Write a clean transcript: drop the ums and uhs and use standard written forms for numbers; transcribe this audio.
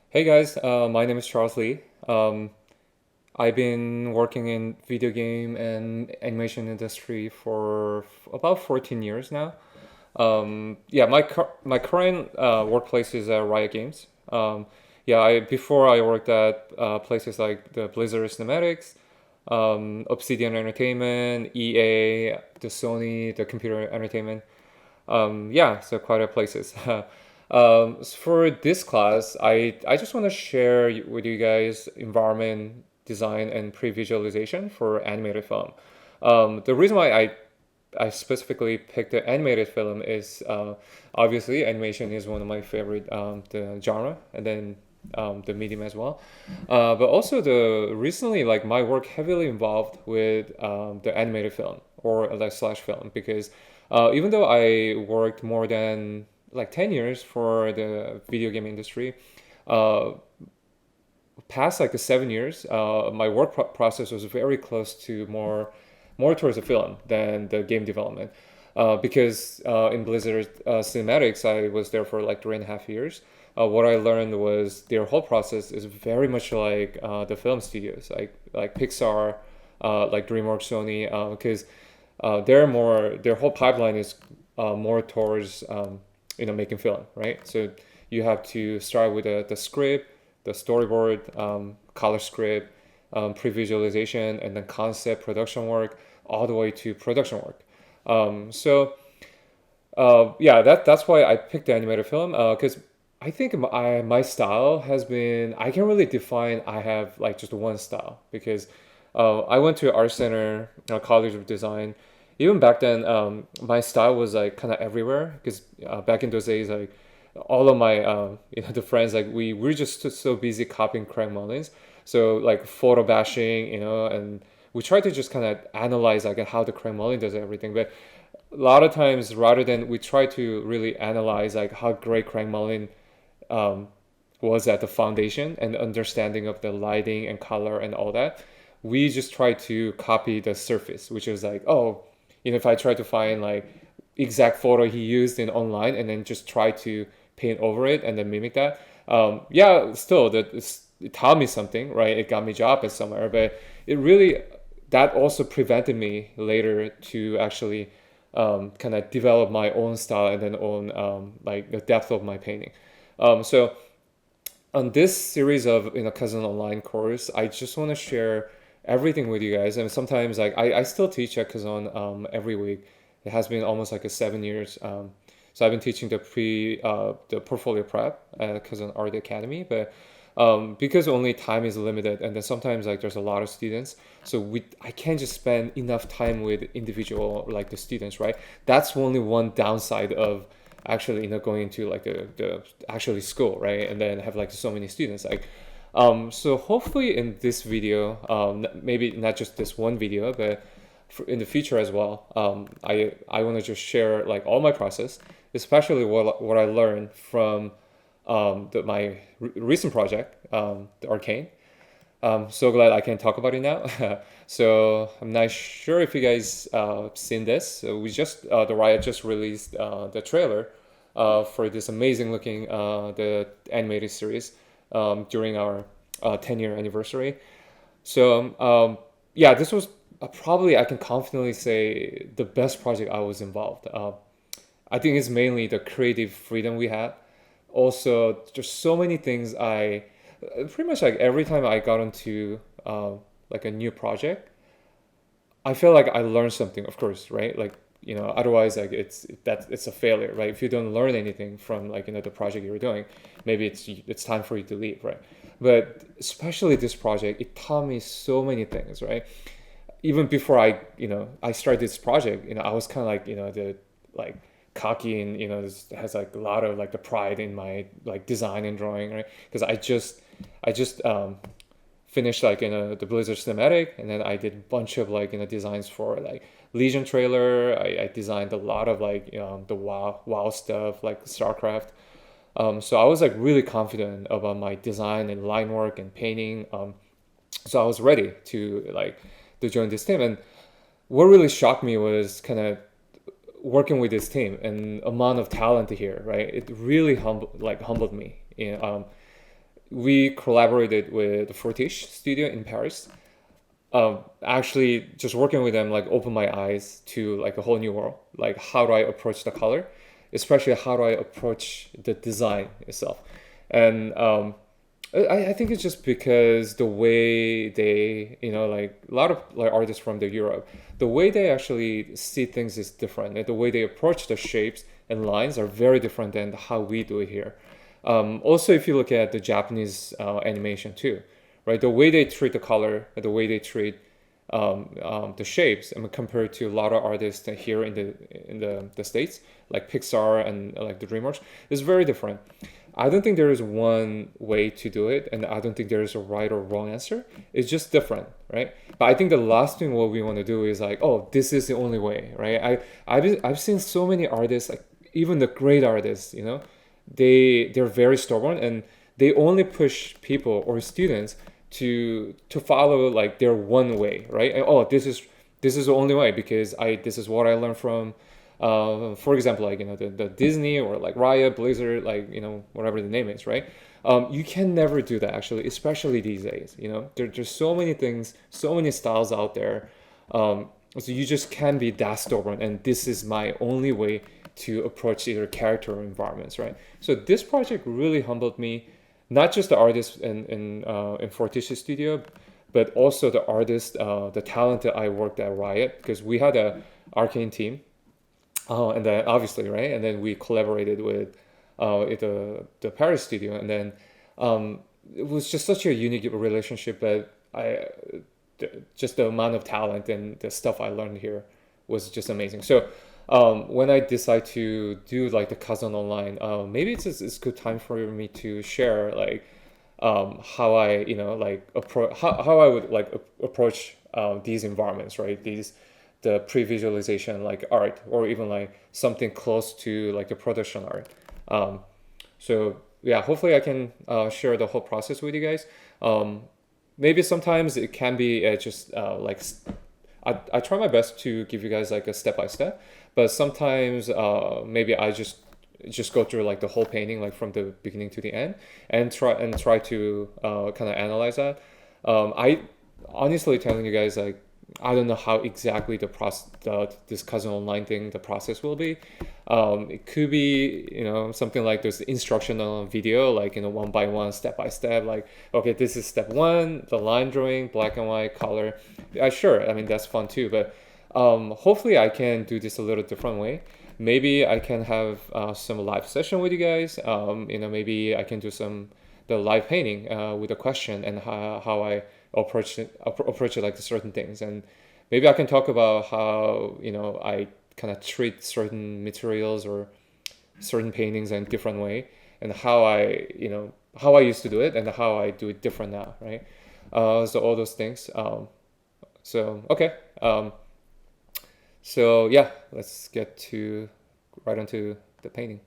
Hey guys, my name is Charles Lee. I've been working in video game and animation industry for about 14 years now. Yeah, my current workplace is Riot Games. Yeah, I before I worked at places like the Blizzard Cinematics, Obsidian Entertainment, EA, the Sony, the Computer Entertainment. Yeah, so quite a places. For this class, I just want to share with you guys environment design and pre-visualization for animated film. The reason why I specifically picked the animated film is obviously animation is one of my favorite the genre, and then the medium as well. But also the recently like my work heavily involved with the animated film or like slash film because even though I worked more than like 10 years for the video game industry, uh, past like the 7 years, my work process was very close to more towards the film than the game development. Because in Blizzard Cinematics, I was there for like 3.5 years. What I learned was their whole process is very much like the film studios, like Pixar, like DreamWorks, Sony, because their whole pipeline is more towards making film, right? So you have to start with the script, the storyboard, color script, pre-visualization, and then concept production work, all the way to production work. Yeah, that's why I picked the animated film because I think my style has been I can't really define I have like just one style because I went to art center, college of design. Even back then, my style was like kind of everywhere because back in those days, like all of my the friends like we were just so busy copying Craig Mullins, so like photo bashing, and we try to just kind of analyze like how the Craig Mullins does everything, but a lot of times rather than we try to really analyze like how great Craig Mullin um, was at the foundation and understanding of the lighting and color and all that, we just try to copy the surface, which is like, oh, if I try to find like exact photo he used in online and then just try to paint over it and then mimic that. Yeah, still it taught me something, right? It got me job at somewhere, but it really that also prevented me later to actually kind of develop my own style and then own like the depth of my painting. So on this series of Kazone online course, I just want to share everything with you guys. And sometimes like I still teach at Kazone every week. It has been almost like a 7 years. So I've been teaching the portfolio prep at Kazone Art Academy, but because only time is limited, and then sometimes like there's a lot of students, so I can't just spend enough time with individual like the students, right? That's only one downside of actually going into like the actually school, right? And then have like so many students like so hopefully in this video, maybe not just this one video, but in the future as well, I want to just share like all my process, especially what I learned from my recent project, the Arcane. So glad I can talk about it now. So I'm not sure if you guys seen this. So the Riot just released the trailer for this amazing looking the animated series during our 10-year anniversary. So yeah, this was probably I can confidently say the best project I was involved. I think it's mainly the creative freedom we had. Also, there's so many things pretty much like every time I got into like a new project, I feel like I learned something, of course, right? Like, otherwise like it's a failure, right? If you don't learn anything from like the project you're doing, maybe it's time for you to leave, right? But especially this project, it taught me so many things, right? Even before I started this project, I was kind of like, the like cocky and has like a lot of like the pride in my like design and drawing, right? Because I just finished like the Blizzard cinematic, and then I did a bunch of like designs for like Legion trailer. I designed a lot of like the WoW stuff like StarCraft. So I was like really confident about my design and line work and painting. So I was ready to join this team. And what really shocked me was kind of working with this team and amount of talent here, right? It really humbled me. we collaborated with the Fortiche studio in Paris. Actually, just working with them like opened my eyes to like a whole new world. Like how do I approach the color, especially how do I approach the design itself. And I think it's just because the way they, like a lot of like artists from the Europe, the way they actually see things is different. And the way they approach the shapes and lines are very different than how we do it here. Also, if you look at the Japanese animation too, right? The way they treat the color, the way they treat the shapes, I mean, compared to a lot of artists here in the States, like Pixar and like the DreamWorks, is very different. I don't think there is one way to do it, and I don't think there is a right or wrong answer. It's just different, right? But I think the last thing what we want to do is like, oh, this is the only way, right? I've seen so many artists, like even the great artists, they're very stubborn and they only push people or students to follow like their one way, right? And, oh, this is the only way because I this is what I learned from for example, like the Disney or like Riot, Blizzard, like whatever the name is, right? You can never do that actually, especially these days. There's so many things, so many styles out there. So you just can't be that stubborn. And this is my only way to approach either character or environments, right? So this project really humbled me, not just the artists in Forticia Studio, but also the artists, the talent that I worked at Riot, because we had a arcane team. And then obviously, right? And then we collaborated with the Paris studio, and then it was just such a unique relationship. But just the amount of talent and the stuff I learned here was just amazing. So when I decide to do like the Kazone online, maybe it's good time for me to share like how I like approach how I would like approach these environments, right? The pre-visualization like art or even like something close to like the production art. So yeah, hopefully I can share the whole process with you guys. Maybe sometimes it can be just I try my best to give you guys like a step by step, but sometimes maybe I just go through like the whole painting like from the beginning to the end and try to kind of analyze that. I honestly telling you guys like I don't know how exactly this Kazone online thing the process will be. It could be something like this instructional video like one by one, step by step, like okay, this is step one, the line drawing, black and white, color. Sure, I mean that's fun too, but hopefully I can do this a little different way. Maybe I can have some live session with you guys. Maybe I can do the live painting with a question and how I approach it like certain things, and maybe I can talk about how I kind of treat certain materials or certain paintings in a different way, and how I used to do it and how I do it different now, right? So all those things. So okay. So yeah, let's get right onto the painting.